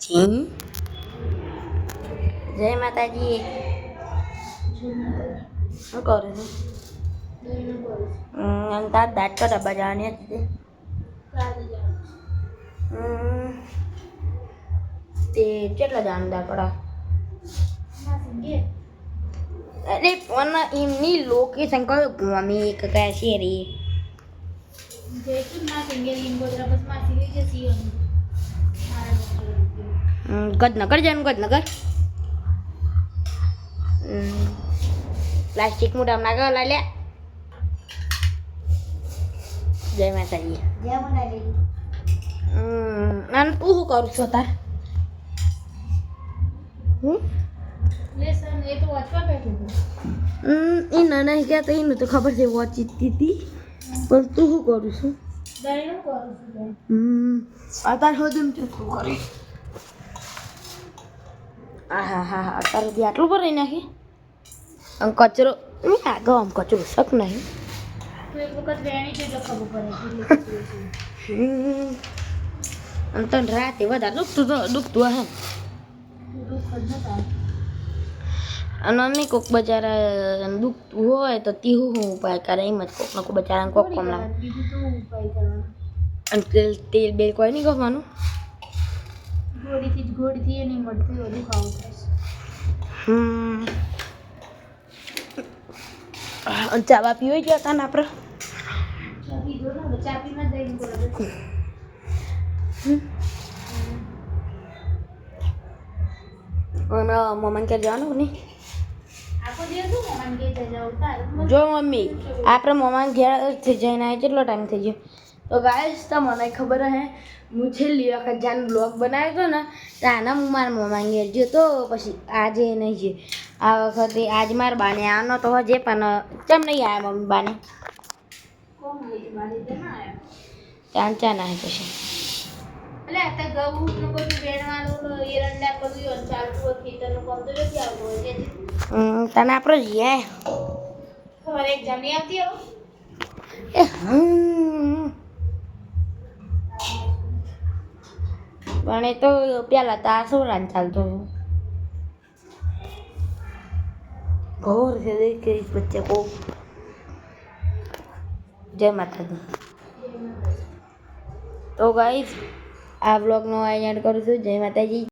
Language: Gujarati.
જી જય માતાજી શું કરું છું તાર દાંત તો ડબ્બા જવાની હતી તે કેટલા જવાનું દાંત કડા અરે પણ એમની લોકેશન કયું મમ્મી કયા છે રે ગદનગર જવાનું ગદનગર પ્લાસ્ટિક મોઢામાં નાખો લે જય માતાજી અને તું શું કરું છો તાર એ નાના ગયા તો એનું તો ખબર છે વાંચી હતી પણ તું શું કરું છું અત્યારે hodું શું કરી હા હા હા અત્યારે સુધી આટલું ભરાઈ નાખી આમ કચરો આગળ આમ કચરો શક નહીં આમ તો રાતે વધારે દુખતું હે અને મમ્મી કોક બચારા દુખતું હોય તો તીહું હું ઉપાય કરે એમ જ કોક ને બચારા કોક કોમ લાગે અને તેલ બેલ કોઈ નહીં ગમવાનું ગોળીથી એની મળતી બધું ખાવું થશે ચા બા પીવી ગયા હતા ને આપણે મમ્મી ક્યાં જવાનું નહીં જો મમ્મી આપણે મમ્મા ઘેર જઈને આવી કેટલો ટાઈમ થઈ ગયો તો ગાઈસ તો મને ખબર હે હું છેલ્લી વખત જાન બ્લોગ બનાવ્યો હતો ને તો આના હું મારા મમ્મા ઘેર ગયો તો પછી આજે નહીં છે આ વખતે આજ મારા બાને આવવાનો તો હજે પણ કેમ નહીં આવ્યા મમ્મી બાને ત્યાં ચા ના પછી એટલે અત્યારે ઘઉં નું બધું વેણવાનું એરંડા બધું ચાલતું ખેતરનું કામ તો નથી આવતું તને આપણે જઈએ ખબર એક જમી આવતી આવો એ પણ એ તો પેલા તો આ સોરાન ચાલતો ઘોર છે દેખ બચ્ચે કો જય માતાજી તો ગાઈસ આ બ્લોગનો એન્ડ કરું છું જય માતાજી